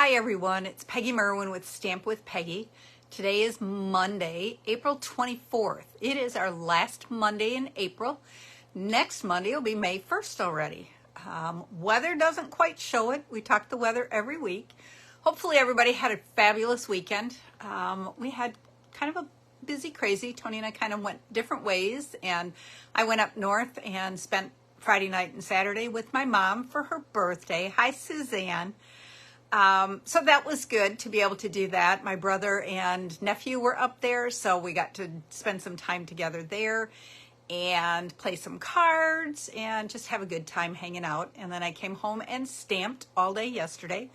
Hi everyone, it's Peggy Merwin with Stamp with Peggy. Today is Monday, April 24th. It is our last Monday in April. Next Monday will be May 1st already. Weather doesn't quite show it. We talk the weather every week. Hopefully everybody had a fabulous weekend. We had kind of a busy, crazy. Tony and I kind of went different ways, and I went up north and spent Friday night and Saturday with my mom for her birthday. Hi, Suzanne. So that was good to be able to do that. My brother and nephew were up there, so we got to spend some time together there and play some cards and just have a good time hanging out. And then I came home and stamped all day yesterday.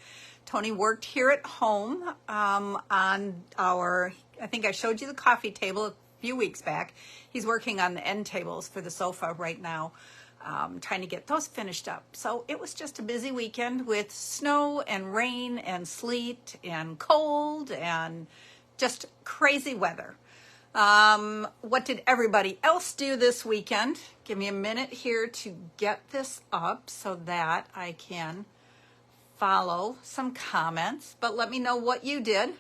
Tony worked here at home on our, I think I showed you the coffee table a few weeks back. He's working on the end tables for the sofa right now. Trying to get those finished up. So it was just a busy weekend with snow and rain and sleet and cold and just crazy weather. What did everybody else do this weekend? Give me a minute here to get this up so that I can follow some comments, but let me know what you did.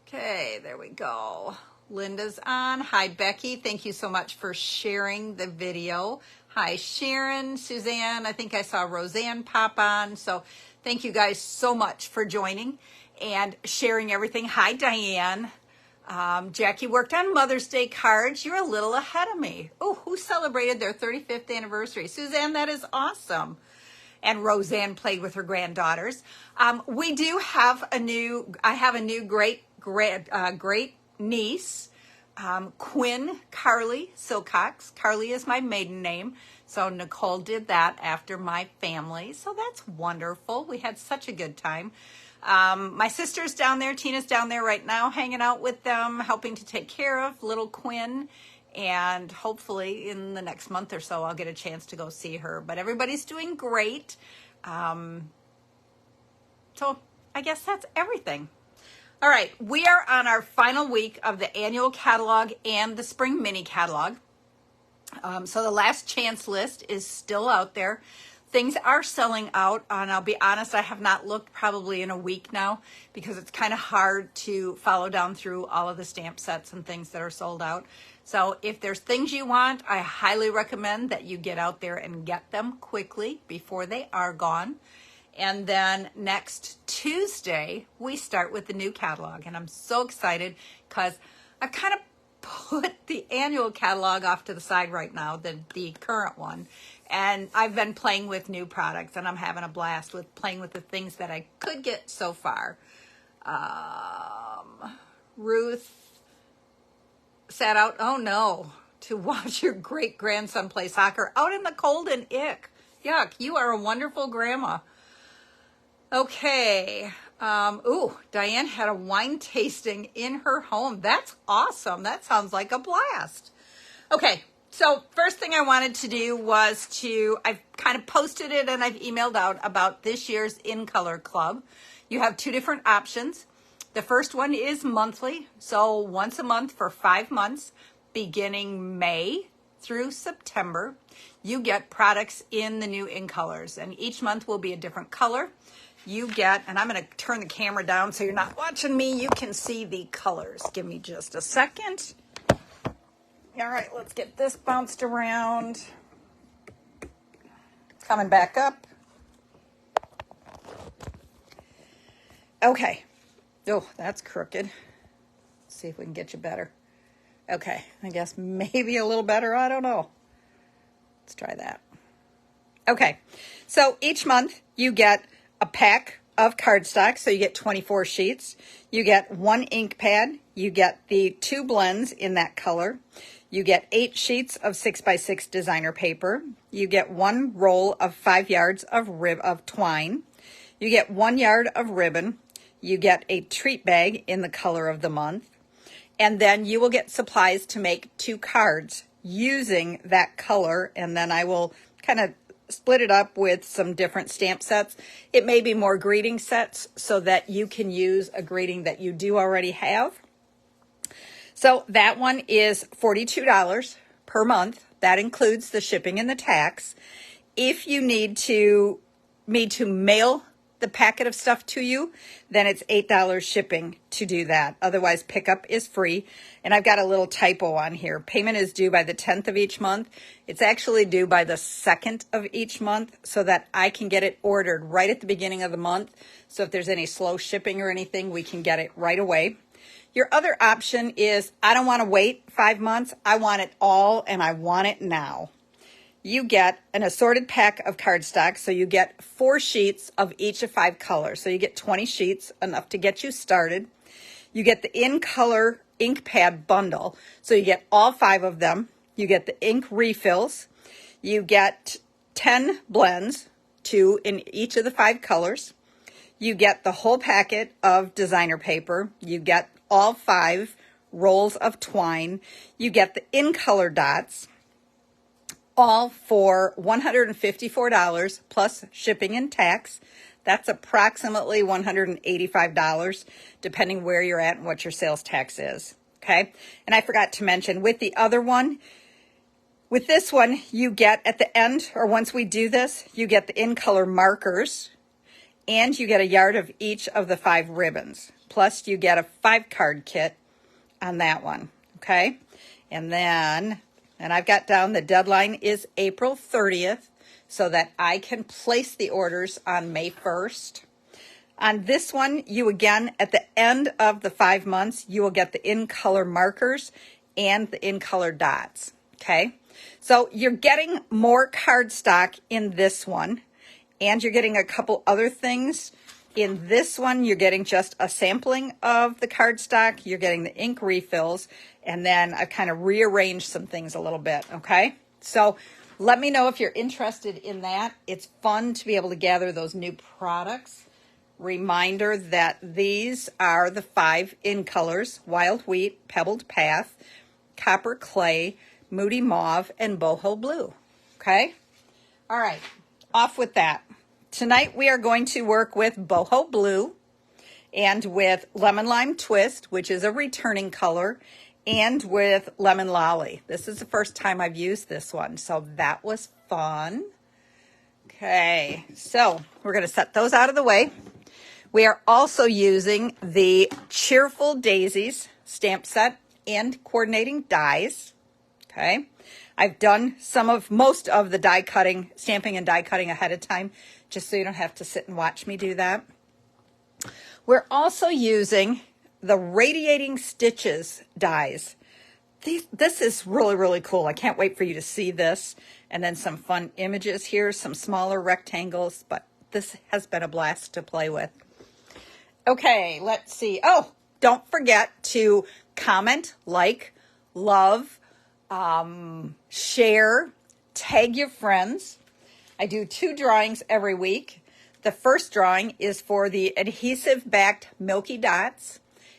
Okay, there we go. Linda's on. Hi, Becky. Thank you so much for sharing the video. Hi, Sharon, Suzanne. I think I saw Roseanne pop on. So thank you guys so much for joining and sharing everything. Hi, Diane. Jackie worked on Mother's Day cards. You're a little ahead of me. Oh, who celebrated their 35th anniversary? Suzanne, that is awesome. And Roseanne played with her granddaughters. We do have I have a new great niece, Quinn Carly Silcox. Carly is my maiden name. So Nicole did that after my family. So that's wonderful. We had such a good time. My sister's down there. Tina's down there right now hanging out with them, helping to take care of little Quinn. And hopefully in the next month or so, I'll get a chance to go see her. But everybody's doing great. So I guess that's everything. All right, we are on our final week of the annual catalog and the spring mini catalog. So the last chance list is still out there. Things are selling out, and I'll be honest, I have not looked probably in a week now because it's kind of hard to follow down through all of the stamp sets and things that are sold out. So if there's things you want, I highly recommend that you get out there and get them quickly before they are gone. And then next Tuesday, we start with the new catalog. And I'm so excited because I've kind of put the annual catalog off to the side right now, the current one. And I've been playing with new products, and I'm having a blast with playing with the things that I could get so far. Ruth sat out, oh no, to watch your great-grandson play soccer out in the cold and ick. Yuck, you are a wonderful grandma. Okay. Diane had a wine tasting in her home. That's awesome. That sounds like a blast. Okay. So first thing I wanted to do was I've kind of posted it and I've emailed out about this year's In Color Club. You have two different options. The first one is monthly. So once a month for 5 months, beginning May through September, you get products in the new In Colors, and each month will be a different color. You get, and I'm going to turn the camera down so you're not watching me. You can see the colors. Give me just a second. All right, let's get this bounced around. Coming back up. Okay. Oh, that's crooked. Let's see if we can get you better. Okay, I guess maybe a little better. I don't know. Let's try that. Okay, so each month you get a pack of cardstock, so you get 24 sheets. You get 1 ink pad. You get the 2 blends in that color. You get 8 sheets of 6x6 designer paper. You get 1 roll of 5 yards of twine. You get 1 yard of ribbon. You get a treat bag in the color of the month. And then you will get supplies to make 2 cards using that color, and then I will kind of split it up with some different stamp sets. It may be more greeting sets so that you can use a greeting that you do already have. So that one is $42 per month. That includes the shipping and the tax. If you need me to mail the packet of stuff to you, then it's $8 shipping to do that. Otherwise, pickup is free. And I've got a little typo on here. Payment is due by the 10th of each month. It's actually due by the 2nd of each month so that I can get it ordered right at the beginning of the month. So if there's any slow shipping or anything, we can get it right away. Your other option is, I don't want to wait 5 months. I want it all and I want it now. You get an assorted pack of cardstock. So you get 4 sheets of each of 5 colors. So you get 20 sheets, enough to get you started. You get the in-color ink pad bundle. So you get all 5 of them. You get the ink refills. You get 10 blends, 2 in each of the 5 colors. You get the whole packet of designer paper. You get all 5 rolls of twine. You get the in-color dots, all for $154 plus shipping and tax. That's approximately $185, depending where you're at and what your sales tax is. Okay. And I forgot to mention with the other one, with this one, you get at the end, or once we do this, you get the in-color markers and you get a yard of each of the 5 ribbons. Plus you get a 5-card kit on that one. Okay. And then, and I've got down the deadline is April 30th so that I can place the orders on May 1st. On this one, you again, at the end of the 5 months, you will get the in-color markers and the in-color dots. Okay. So you're getting more cardstock in this one, and you're getting a couple other things. In this one, you're getting just a sampling of the cardstock. You're getting the ink refills. And then I've kind of rearranged some things a little bit. Okay. So let me know if you're interested in that. It's fun to be able to gather those new products. Reminder that these are the 5 in colors: Wild Wheat, Pebbled Path, Copper Clay, Moody Mauve, and Boho Blue. Okay. All right. Off with that. Tonight we are going to work with Boho Blue and with Lemon Lime Twist, which is a returning color, and with Lemon Lolly. This is the first time I've used this one, so that was fun. Okay, so we're going to set those out of the way. We are also using the Cheerful Daisies stamp set and coordinating dies. Okay. I've done most of the die cutting, stamping and die cutting ahead of time, just so you don't have to sit and watch me do that. We're also using the Radiating Stitches dies. This is really, really cool. I can't wait for you to see this. And then some fun images here, some smaller rectangles, but this has been a blast to play with. Okay, let's see. Oh, don't forget to comment, like, love, share, tag your friends. I do 2 drawings every week. The first drawing is for the adhesive backed Milky Dots,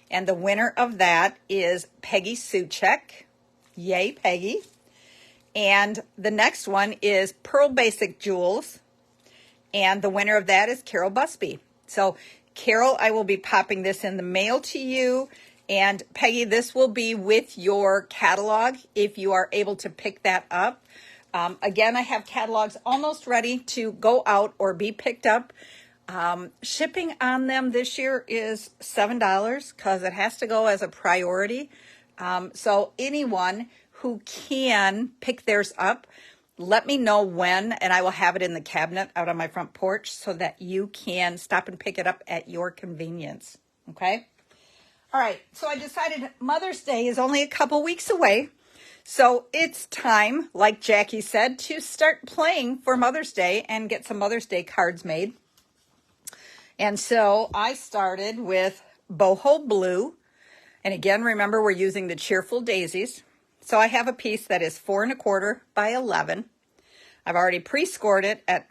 and the winner of that is Peggy Suchek. Yay, Peggy. And the next one is Pearl Basic Jewels, and the winner of that is Carol Busby. So Carol, I will be popping this in the mail to you. And Peggy, this will be with your catalog if you are able to pick that up. Again, I have catalogs almost ready to go out or be picked up. Shipping on them this year is $7 because it has to go as a priority. So anyone who can pick theirs up, let me know when, and I will have it in the cabinet out on my front porch so that you can stop and pick it up at your convenience. Okay? All right, so I decided Mother's Day is only a couple weeks away. So it's time, like Jackie said, to start playing for Mother's Day and get some Mother's Day cards made. And so I started with Boho Blue. And again, remember, we're using the Cheerful Daisies. So I have a piece that is 4 1/4 by 11. I've already pre-scored it at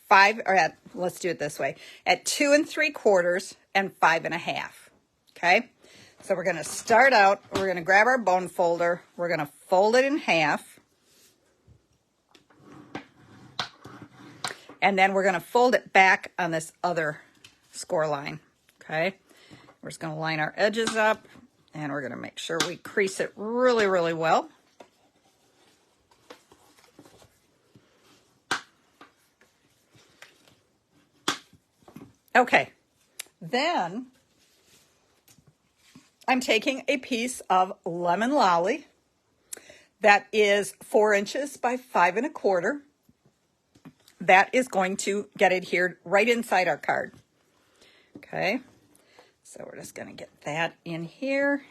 5, or at, let's do it this way, at 2 3/4 and 5 1/2. Okay. So we're going to start out, we're going to grab our bone folder, we're going to fold it in half, and then we're going to fold it back on this other score line, okay? We're just going to line our edges up, and we're going to make sure we crease it really, really well. Okay, then I'm taking a piece of lemon lolly that is 4 inches by 5 1/4. That is going to get adhered right inside our card. Okay, so we're just going to get that in here.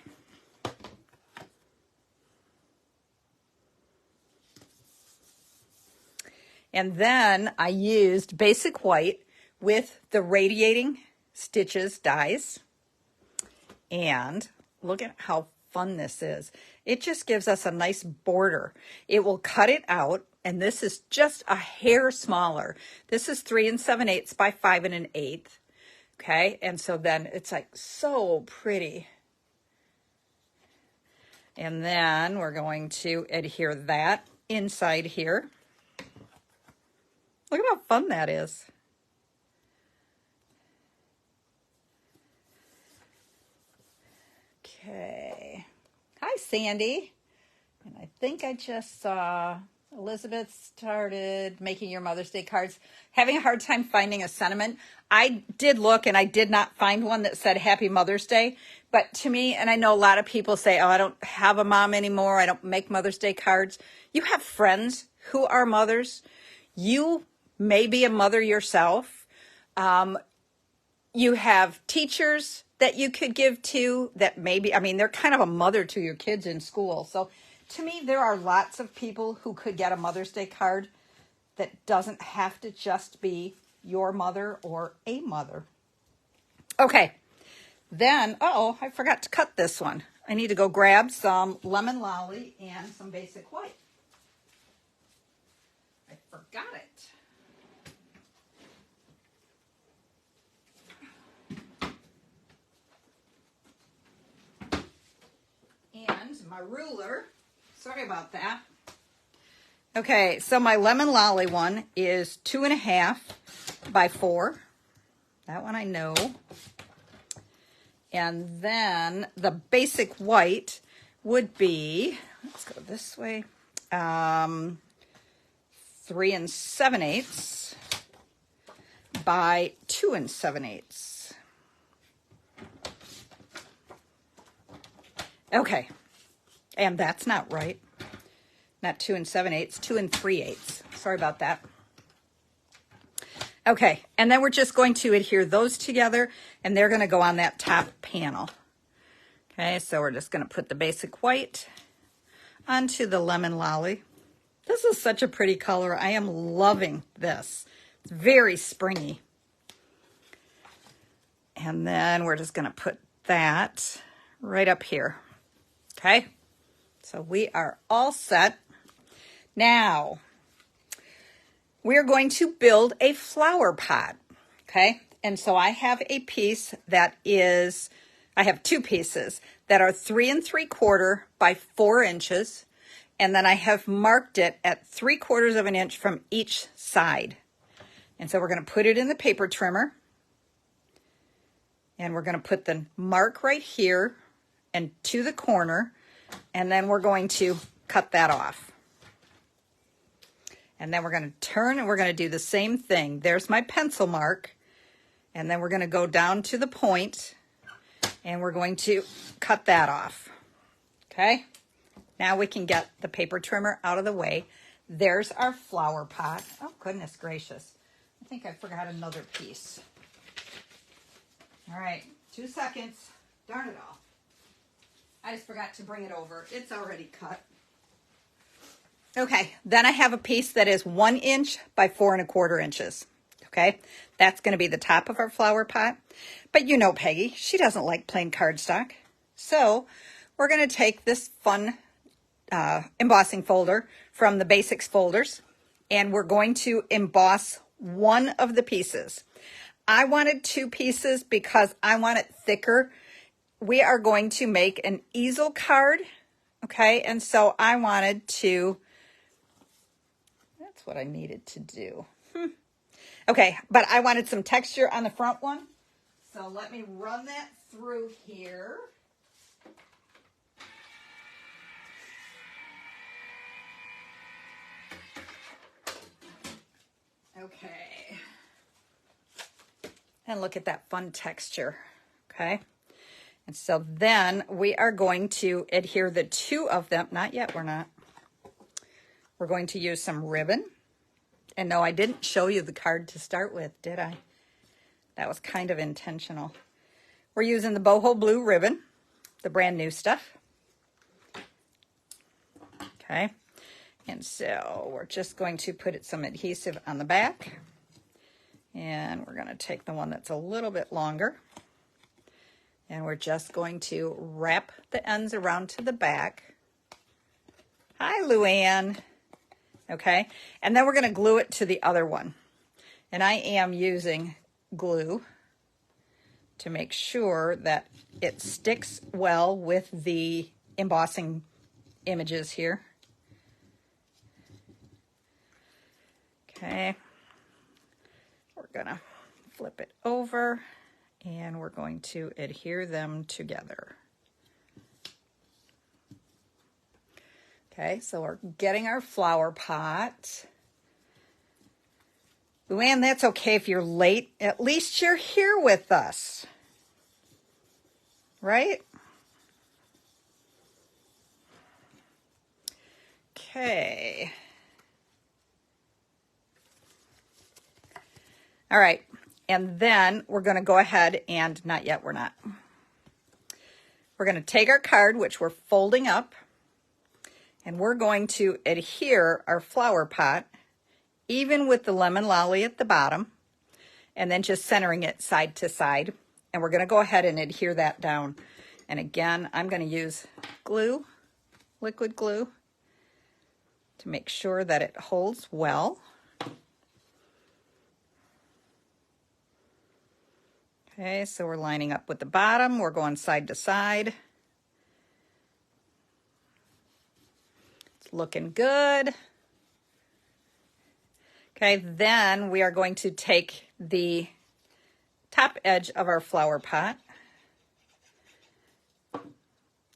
And then I used basic white with the radiating stitches dies. And look at how fun this is. It just gives us a nice border. It will cut it out, and this is just a hair smaller. This is 3 7/8 by 5 1/8. Okay, and so then it's like so pretty. And then we're going to adhere that inside here. Look at how fun that is. Okay. Hi, Sandy. And I think I just saw Elizabeth started making your Mother's Day cards. Having a hard time finding a sentiment. I did look and I did not find one that said Happy Mother's Day. But to me, and I know a lot of people say, oh, I don't have a mom anymore. I don't make Mother's Day cards. You have friends who are mothers. You may be a mother yourself. You have teachers that you could give to that maybe, I mean, they're kind of a mother to your kids in school. So to me, there are lots of people who could get a Mother's Day card that doesn't have to just be your mother or a mother. Okay, then, uh-oh, I forgot to cut this one. I need to go grab some lemon lolly and some basic white. I forgot it. And my ruler, sorry about that. Okay, so my lemon lolly one is 2 1/2 by 4. That one I know. And then the basic white would be, let's go this way, 3 7/8 by 2 7/8. Okay, and that's not right. Not 2 7/8, 2 3/8. Sorry about that. Okay, and then we're just going to adhere those together, and they're going to go on that top panel. Okay, so we're just going to put the basic white onto the lemon lolly. This is such a pretty color. I am loving this. It's very springy. And then we're just going to put that right up here. Okay, so we are all set. Now, we're going to build a flower pot, okay? And so I have a piece that is, I have 2 pieces that are 3 3/4 by 4 inches. And then I have marked it at 3/4 of an inch from each side. And so we're going to put it in the paper trimmer. And we're going to put the mark right here and to the corner. And then we're going to cut that off. And then we're going to turn and we're going to do the same thing. There's my pencil mark. And then we're going to go down to the point and we're going to cut that off. Okay? Now we can get the paper trimmer out of the way. There's our flower pot. Oh, goodness gracious. I think I forgot another piece. All right, 2 seconds. Darn it all. I just forgot to bring it over. It's already cut. Okay, then I have a piece that is 1 inch by 4 1/4 inches. Okay, that's going to be the top of our flower pot. But you know Peggy, she doesn't like plain cardstock. So we're going to take this fun embossing folder from the basics folders, and we're going to emboss one of the pieces. I wanted 2 pieces because I want it thicker. We are going to make an easel card, okay? And so I wanted to, that's what I needed to do. Okay, but I wanted some texture on the front one. So let me run that through here. Okay. And look at that fun texture, okay? And so then we are going to adhere the two of them. Not yet, we're not. We're going to use some ribbon. And no, I didn't show you the card to start with, did I? That was kind of intentional. We're using the Boho Blue ribbon, the brand new stuff. Okay. And so we're just going to put some adhesive on the back. And we're going to take the one that's a little bit longer. And we're just going to wrap the ends around to the back. Hi, Luann. Okay, and then we're going to glue it to the other one. And I am using glue to make sure that it sticks well with the embossing images here. Okay, we're going to flip it over and we're going to adhere them together. Okay, so we're getting our flower pot. Luann, that's okay if you're late. At least you're here with us, right? Okay. All right, and then we're going to go ahead and, not yet, we're not. We're going to take our card, which we're folding up, and we're going to adhere our flower pot, even with the lemon lolly at the bottom, and then just centering it side to side. And we're going to go ahead and adhere that down. And again, I'm going to use glue, liquid glue, to make sure that it holds well. Okay, so we're lining up with the bottom. We're going side to side. Looking good. Okay, then we are going to take the top edge of our flower pot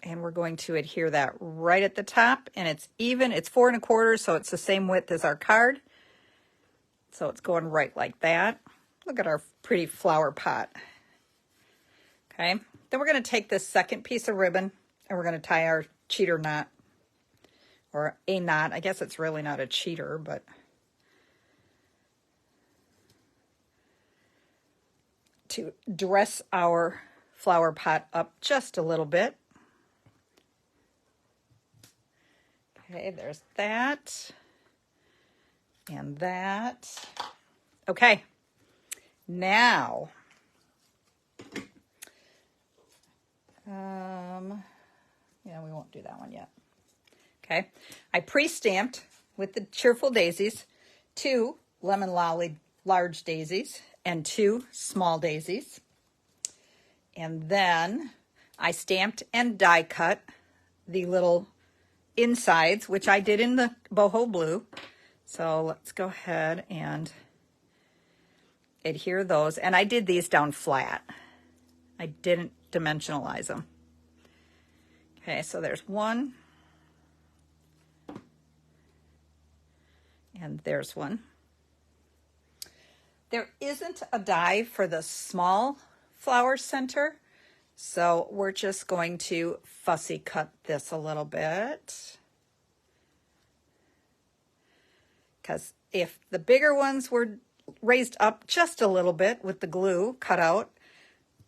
and we're going to adhere that right at the top, and it's even, it's 4 1/4, so it's the same width as our card. So it's going right like that. Look at our pretty flower pot. Okay, then we're going to take this second piece of ribbon and we're going to tie our cheater knot. Or a knot. I guess it's really not a cheater, but to dress our flower pot up just a little bit. Okay, there's that. And that. Okay, now, yeah, we won't do that one yet. Okay, I pre-stamped with the Cheerful Daisies 2 lemon lolly large daisies and 2 small daisies. And then I stamped and die cut the little insides, which I did in the Boho Blue. So let's go ahead and adhere those. And I did these down flat. I didn't dimensionalize them. Okay, so there's one. And there's one. There isn't a die for the small flower center, so we're just going to fussy cut this a little bit. Because if the bigger ones were raised up just a little bit with the glue cut out,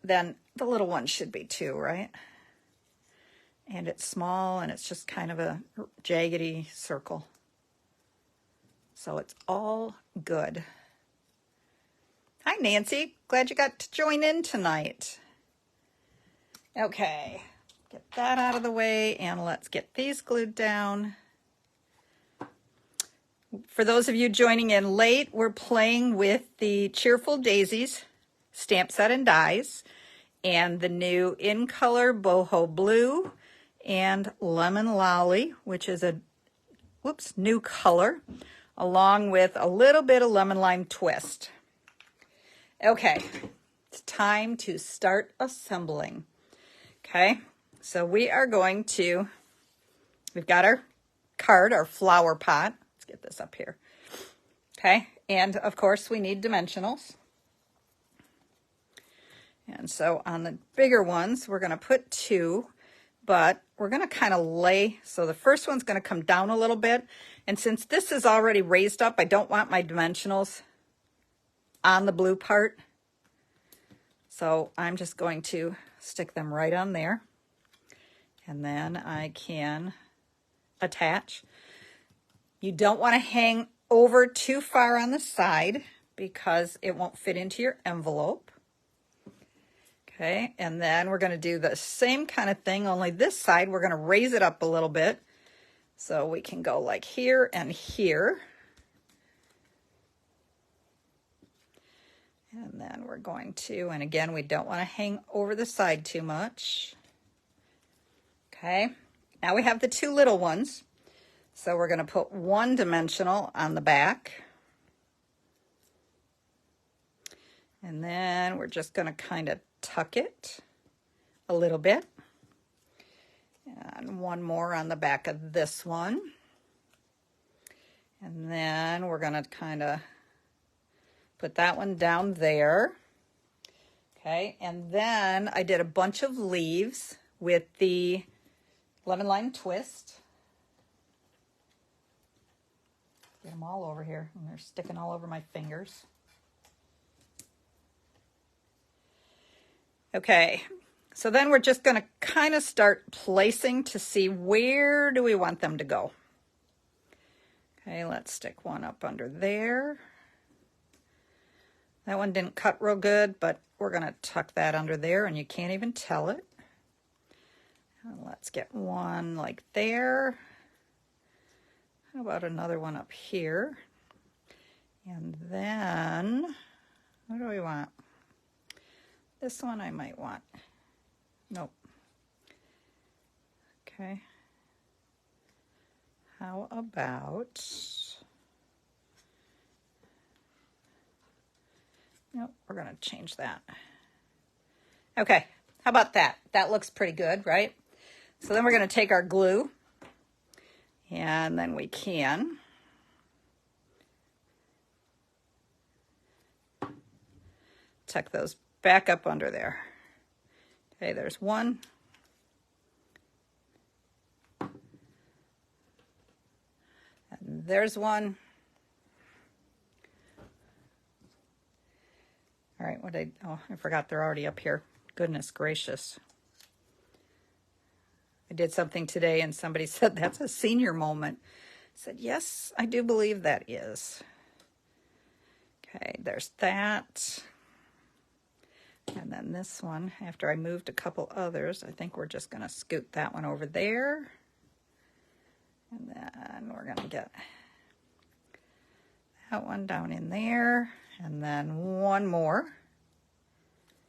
then the little one should be too, right? And it's small and it's just kind of a jaggedy circle. So it's all good. Hi, Nancy. Glad you got to join in tonight. Okay, get that out of the way and let's get these glued down. For those of you joining in late, we're playing with the Cheerful Daisies stamp set and dies and the new In Color Boho Blue and Lemon Lolly, which is a new color, along with a little bit of lemon lime twist. Okay, it's time to start assembling. Okay, so we are going to, we've got our card, our flower pot. Let's get this up here. Okay, and of course we need dimensionals. And so on the bigger ones, we're going to put 2, but we're going to kind of lay, so the first one's going to come down a little bit. And since this is already raised up, I don't want my dimensionals on the blue part. So I'm just going to stick them right on there. And then I can attach. You don't want to hang over too far on the side because it won't fit into your envelope. Okay, and then we're going to do the same kind of thing, only this side we're going to raise it up a little bit. So we can go like here and here. And then we're going to, and again, we don't want to hang over the side too much. Okay, now we have the 2 little ones. So we're going to put 1 dimensional on the back. And then we're just going to kind of tuck it a little bit. And 1 more on the back of this one. And then we're going to kind of put that one down there. Okay, and then I did a bunch of leaves with the lemon lime twist. Get them all over here, and they're sticking all over my fingers. Okay, so then we're just going to kind of start placing to see where do we want them to go. Okay, let's stick one up under there. That one didn't cut real good, but we're going to tuck that under there, and you can't even tell it. And let's get one like there. How about another one up here? And then, what do we want? This one I might want. Nope. Okay. How about, nope, we're going to change that. Okay, how about that? That looks pretty good, right? So then we're going to take our glue, and then we can tuck those back up under there. Okay, there's one. And there's one. All right, I forgot they're already up here. Goodness gracious. I did something today and somebody said, that's a senior moment. I said, yes, I do believe that is. Okay, there's that. And then this one, after I moved a couple others, I think we're just going to scoot that one over there. And then we're going to get that one down in there. And then one more.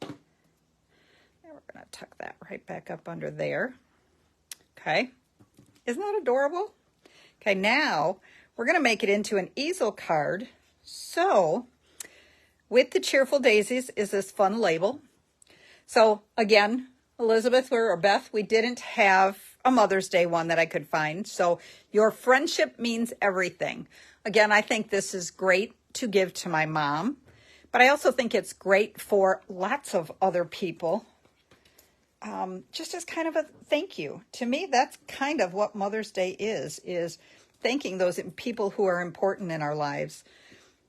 And we're going to tuck that right back up under there. Okay, isn't that adorable? Okay, now we're going to make it into an easel card. So with the Cheerful Daisies is this fun label. So again, Elizabeth or Beth, we didn't have a Mother's Day one that I could find. So your friendship means everything. Again, I think this is great to give to my mom, but I also think it's great for lots of other people. Just as kind of a thank you. To me, that's kind of what Mother's Day is thanking those people who are important in our lives.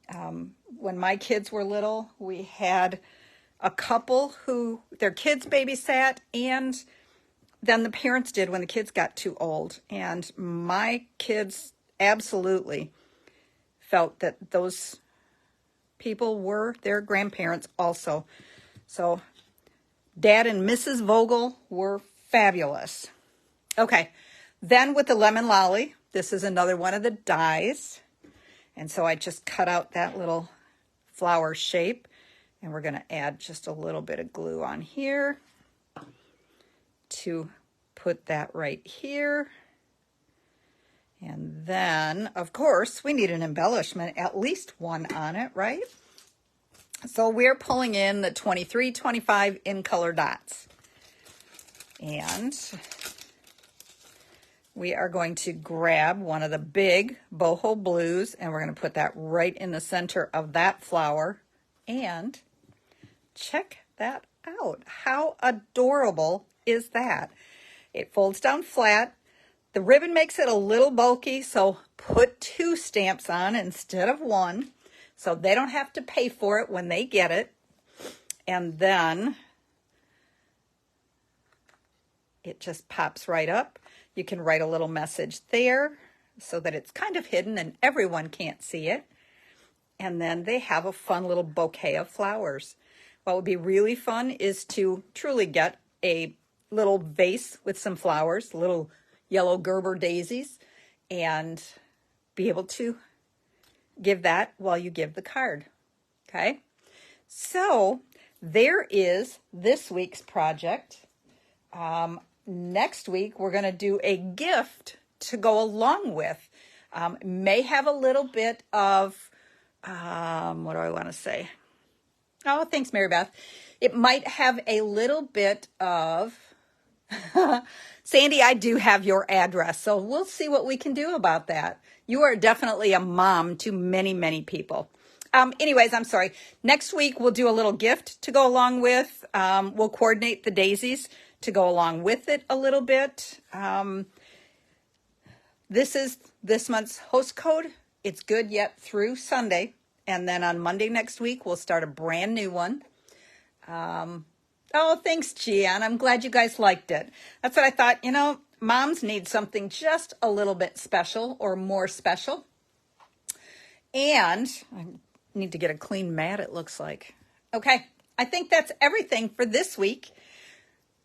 When my kids were little, we had a couple who their kids babysat, and then the parents did when the kids got too old. And my kids absolutely felt that those people were their grandparents also. So Dad and Mrs. Vogel were fabulous. Okay, then with the lemon lolly, this is another one of the dies. And so I just cut out that little flower shape, and we're going to add just a little bit of glue on here to put that right here. And then, of course, we need an embellishment, at least one on it, right? So we're pulling in the 23, 25 in color dots. And we are going to grab one of the big Boho Blues, and we're going to put that right in the center of that flower. And check that out. How adorable is that? It folds down flat. The ribbon makes it a little bulky, so put 2 stamps on instead of 1, so they don't have to pay for it when they get it. And then it just pops right up. You can write a little message there so that it's kind of hidden and everyone can't see it. And then they have a fun little bouquet of flowers. What would be really fun is to truly get a little vase with some flowers, little yellow Gerber daisies, and be able to give that while you give the card. Okay? So there is this week's project. Next week, we're going to do a gift to go along with. May have a little bit of, what do I want to say? Oh, thanks, Mary Beth. It might have a little bit of, Sandy, I do have your address, so we'll see what we can do about that. You are definitely a mom to many, many people. Anyways, I'm sorry. Next week, we'll do a little gift to go along with. We'll coordinate the daisies to go along with it a little bit. This is this month's host code. It's good yet through Sunday. And then on Monday next week, we'll start a brand new one. Oh, thanks, Gian. I'm glad you guys liked it. That's what I thought. You know, moms need something just a little bit special or more special. And I need to get a clean mat, it looks like. Okay, I think that's everything for this week.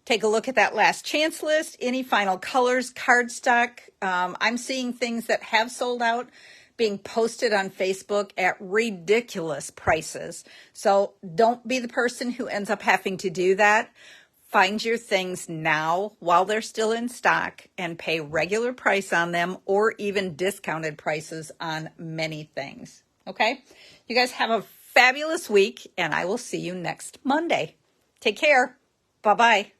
Take a look at that last chance list. Any final colors, cardstock. I'm seeing things that have sold out being posted on Facebook at ridiculous prices. So don't be the person who ends up having to do that. Find your things now while they're still in stock and pay regular price on them or even discounted prices on many things. Okay? You guys have a fabulous week and I will see you next Monday. Take care. Bye-bye.